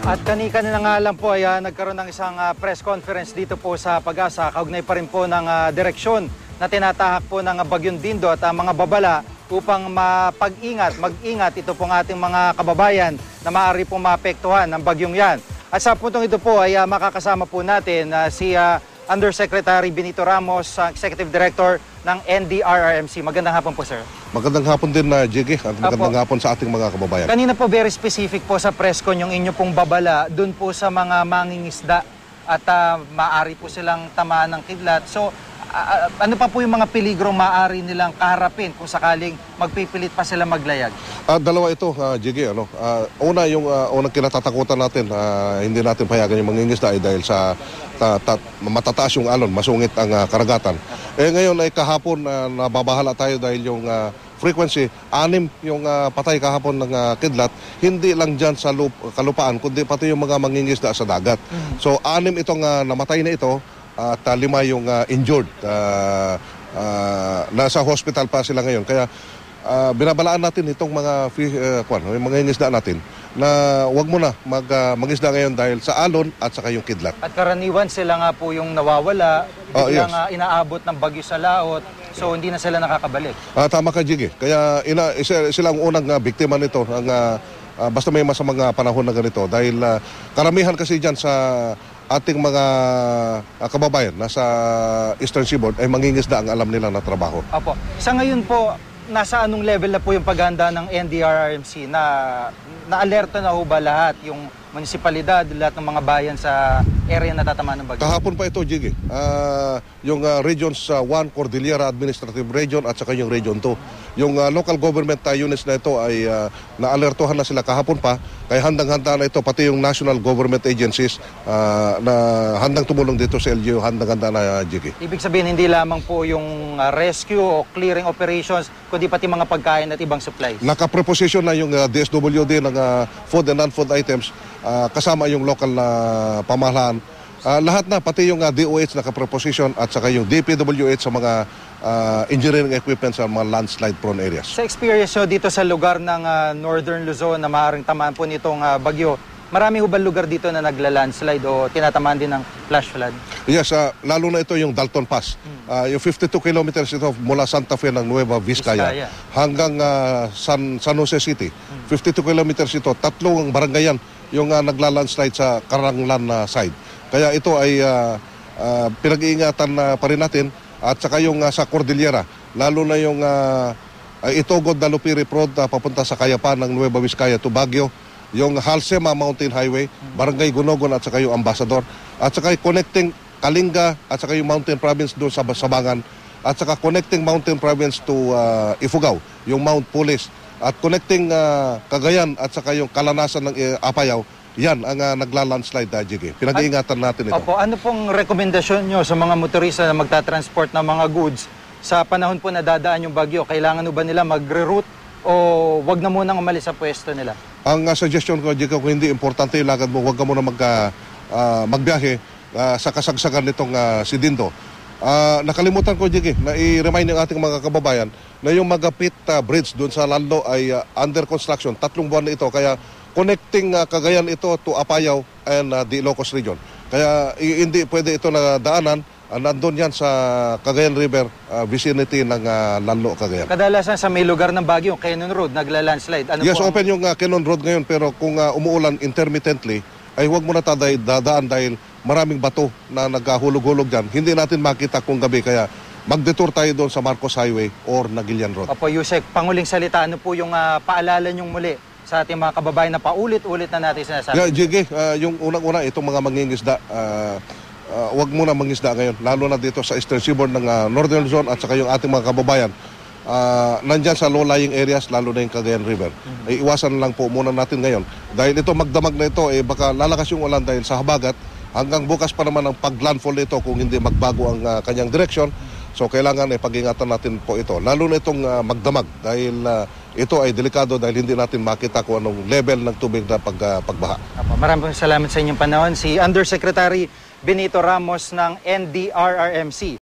At kani-kanina nga lang po ay nagkaroon ng isang press conference dito po sa Pag-asa. Kaugnay pa rin po ng direksyon na tinatahak po ng Bagyong Dindo at mga babala upang mag-ingat ito pong ating mga kababayan na maaari pong maapektuhan ng bagyong yan. At sa puntong ito po ay makakasama po natin si Undersecretary Benito Ramos, Executive Director ng NDRRMC. Magandang hapon po, sir. Magandang hapon din, JG, at magandang hapon sa ating mga kababayan. Kanina po very specific po sa press con yung inyo pong babala dun po sa mga mangingisda at maaari po silang tamaan ng kidlat. So, ano pa po yung mga peligrong maaari nilang kaharapin kung sakaling magpipilit pa sila maglayag? Dalawa ito, JG. Una, yung unang kinatatakutan natin, hindi natin payagan yung mangingisda ay dahil sa matataas yung alon, masungit ang karagatan. Ngayon ay kahapon nababahala tayo dahil yung frequency, 6 yung patay kahapon ng kidlat, hindi lang dyan sa kalupaan, kundi pati yung mga mangingisda sa dagat. So 6 itong namatay na ito, at 5 yung injured. Nasa hospital pa sila ngayon. Kaya binabalaan natin itong mga mangingisda natin na wag mo na mangisda ngayon dahil sa alon at saka yung kidlat. At karaniwan sila nga po yung nawawala, biglang inaabot ng bagyo sa laot, so hindi na sila nakakabalik. Tama ka, Jiggy. Kaya sila ang unang biktima nito basta may masamang panahon na ganito dahil karamihan kasi dyan sa ating mga kababayan nasa Eastern Seaboard ay mangingisda ang alam nila na trabaho. Apo. Sa ngayon po, nasa anong level na po yung paghahanda ng NDRRMC na alerto na ho ba lahat yung munisipalidad, lahat ng mga bayan sa area na tatamaan ng bagyo? Kahapon pa ito, Jiggy. Yung Regions 1, Cordillera Administrative Region at saka yung Region 2. Yung local government units na ito ay naalertohan na sila kahapon pa. Kaya handang-handa na ito, pati yung national government agencies na handang tumulong dito sa LGU, handang-handa na, Jiggy. Ibig sabihin, hindi lamang po yung rescue o clearing operations, kundi pati mga pagkain at ibang supplies? Nakapreposition na yung DSWD ng food and non-food items, kasama yung local na pamahalaan. Lahat na, pati yung DOH nakapreposition at saka yung DPWH sa mga engineering equipment sa mga landslide prone areas. Sa experience nyo dito sa lugar ng Northern Luzon na maaaring tamaan po nitong bagyo, marami ho ba lugar dito na nagla-landslide o tinatamaan din ng flash flood? Yes, lalo na ito yung Dalton Pass. Yung 52 kilometers ito mula Santa Fe ng Nueva Vizcaya hanggang San Jose City. 52 kilometers ito, 3 barangay yan yung nagla-landslide sa Karanglan side. Kaya ito ay pinag-iingatan pa rin natin at saka yung sa Cordillera, lalo na yung Itogod na Lupiri Road papunta sa Kayapan ng Nueva Vizcaya to Baguio, yung Halsema Mountain Highway, Barangay Gunogon at saka yung Ambassador, at saka connecting Kalinga at saka yung Mountain Province doon sa Sabangan, at saka connecting Mountain Province to Ifugao, yung Mount Pulis, at connecting Cagayan at saka yung Kalanasan ng Apayao. Yan ang nagla-landslide, Jiggy. Pinag-iingatan natin ito. Opo, ano pong rekomendasyon nyo sa mga motorista na magta-transport ng mga goods sa panahon po na dadaan yung bagyo? Kailangan ba nila magre-route o wag na munang umalis sa pwesto nila? Ang suggestion ko, Jiggy, kung hindi importante yung lakad mo, wag ka muna magbiyahe sa kasagsagan nitong si Dindo. Nakalimutan ko, Jiggy, na i-remind ng ating mga kababayan na yung Magapit Bridge doon sa Lando ay under construction. 3 buwan na ito, kaya connecting Cagayan ito to Apayao and the Ilocos region. Kaya hindi pwede ito na daanan. Nandun yan sa Cagayan River vicinity ng Lalo, Cagayan. Kadalasan sa may lugar ng Baguio, Cannon Road, nagla-landslide. Yes, open yung Cannon Road ngayon, pero kung umuulan intermittently, ay huwag mo na dadaan dahil maraming bato na naghahulog-hulog dyan. Hindi natin makita kung gabi, kaya mag-detour tayo doon sa Marcos Highway or Nagilian Road. Opo, Yusek, panguling salita, ano po yung paalala nyong muli sa ating mga kababayan na paulit-ulit na natin sinasabi? Yeah, Jiggy, yung unang-una, itong mga mangingisda, wag muna mangisda ngayon, lalo na dito sa Eastern Seaboard ng Northern Luzon at saka yung ating mga kababayan. Nandyan sa low-lying areas, lalo na yung Cagayan River. Iwasan lang po muna natin ngayon. Dahil ito, magdamag na ito, baka lalakas yung ulan dahil sa habagat. Hanggang bukas pa naman ang pag-landfall nito kung hindi magbago ang kanyang direksyon. So kailangan pag-ingatan natin po ito. Lalo na itong magdamag dahil ito ay delikado dahil hindi natin makita kung anong level ng tubig na pagbaha. Maraming salamat sa inyong panahon. Si Undersecretary Benito Ramos ng NDRRMC.